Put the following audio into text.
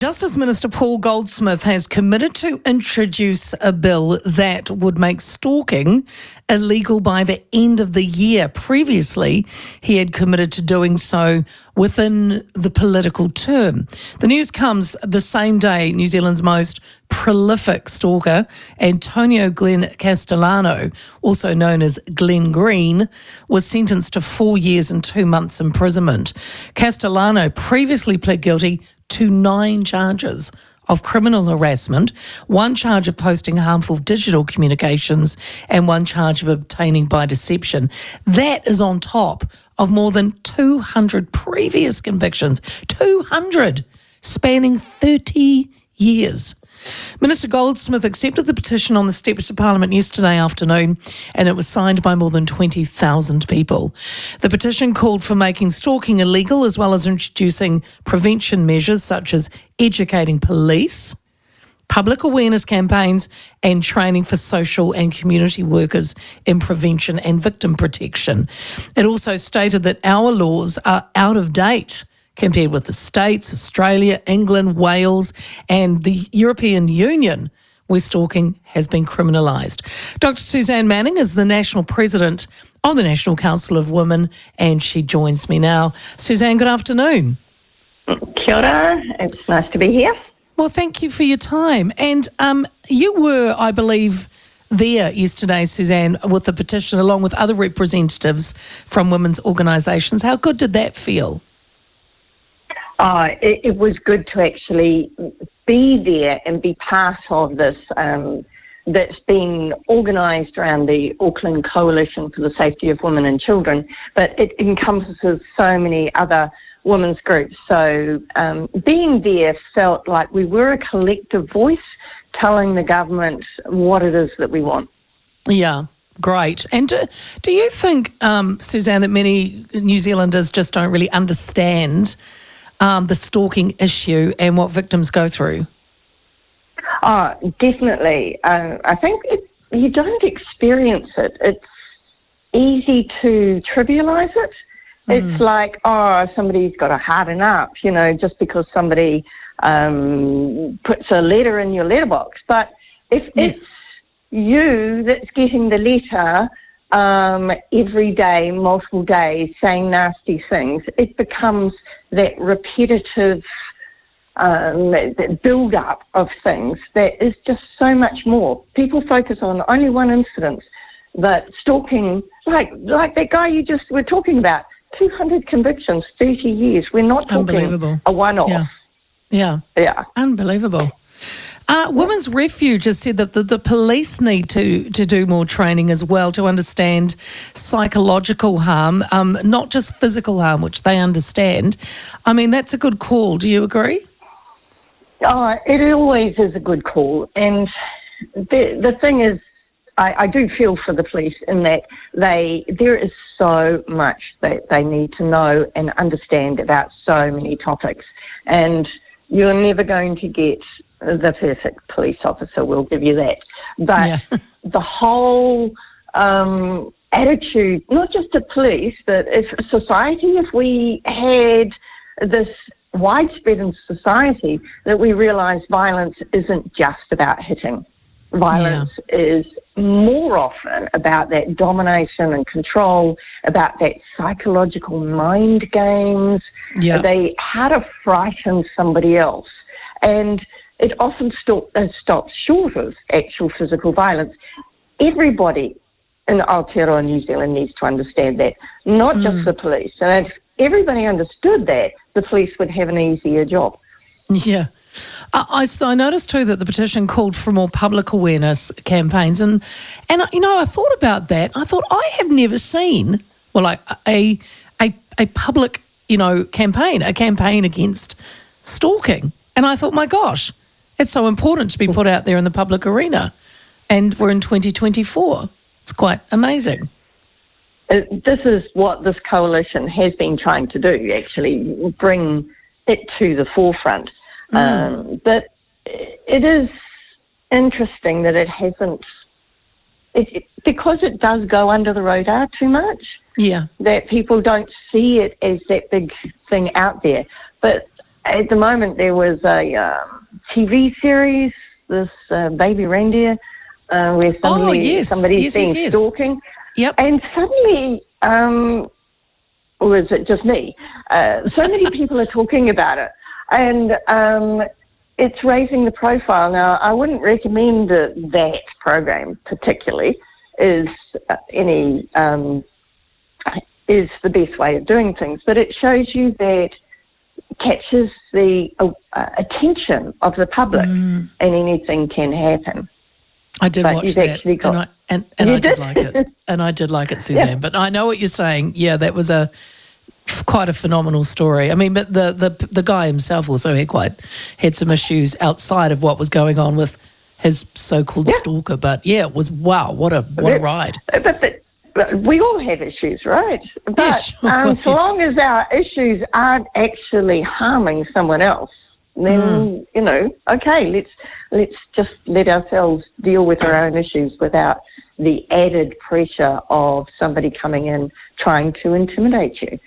Justice Minister Paul Goldsmith has committed to introduce a bill that would make stalking illegal by the end of the year. Previously, he had committed to doing so within the political term. The news comes the same day New Zealand's most prolific stalker, Antonio Glenn Castellano, also known as Glenn Green, was sentenced to 4 years and 2 months imprisonment. Castellano previously pled guilty to 9 charges of criminal harassment, 1 charge of posting harmful digital communications, and 1 charge of obtaining by deception. That is on top of more than 200 previous convictions, 200, spanning 30 years. Minister Goldsmith accepted the petition on the steps of Parliament yesterday afternoon, and it was signed by more than 20,000 people. The petition called for making stalking illegal, as well as introducing prevention measures such as educating police, public awareness campaigns, and training for social and community workers in prevention and victim protection. It also stated that our laws are out of date compared with the States, Australia, England, Wales, and the European Union, where stalking has been criminalised. Dr. Suzanne Manning is the National President of the National Council of Women, and she joins me now. Suzanne, good afternoon. Kia ora. It's nice to be here. Well, thank you for your time. And you were, I believe, there yesterday, Suzanne, with the petition, along with other representatives from women's organisations. How good did that feel? It was good to actually be there and be part of this that's been organised around the Auckland Coalition for the Safety of Women and Children, but it encompasses so many other women's groups. So being there felt like we were a collective voice telling the government what it is that we want. Yeah. Great. And do you think, Suzanne, that many New Zealanders just don't really understand the stalking issue and what victims go through? Definitely. I think you don't experience it. It's easy to trivialise it. It's like, somebody's got to harden up, just because somebody puts a letter in your letterbox. But if it's you that's getting the letter every day, multiple days, saying nasty things, it becomes that repetitive build-up of things that is just so much more. People focus on only one incident, but stalking, like that guy you just were talking about, 200 convictions, 30 years. We're not talking a one-off. Yeah. Unbelievable. Women's Refuge has said that the police need to do more training as well to understand psychological harm, not just physical harm, which they understand. I mean, that's a good call. Do you agree? It always is a good call. And the thing is, I do feel for the police in that there is so much that they need to know and understand about so many topics. And you're never going to get the perfect police officer, we'll give you that. But the whole attitude, not just to police, but if society, if we had this widespread in society, that we realise violence isn't just about hitting. Violence is more often about that domination and control, about that psychological mind games, how to frighten somebody else. And it often stops short of actual physical violence. Everybody in Aotearoa New Zealand needs to understand that, not just the police. And if everybody understood that, the police would have an easier job. Yeah. I noticed too that the petition called for more public awareness campaigns. And I thought about that. I thought, I have never seen, a public, campaign, a campaign against stalking. And I thought, my gosh, it's so important to be put out there in the public arena. And we're in 2024. It's quite amazing. This is what this coalition has been trying to do, actually, bring it to the forefront. But it is interesting that it hasn't, because it does go under the radar too much, that people don't see it as that big thing out there. But at the moment there was a TV series, this Baby Reindeer, where somebody's been stalking. Yep. And suddenly, was it just me? So many people are talking about it. And it's raising the profile. Now, I wouldn't recommend that program particularly is is the best way of doing things, but it shows you that captures the attention of the public, and anything can happen. I did watch that, and I did like it, and I did like it, Suzanne. Yeah. But I know what you're saying. Yeah, that was quite a phenomenal story. I mean, but the guy himself also had some issues outside of what was going on with his so-called stalker. But yeah, it was what a ride. But we all have issues, right? But so long as our issues aren't actually harming someone else, then okay, let's just let ourselves deal with our own issues without the added pressure of somebody coming in trying to intimidate you.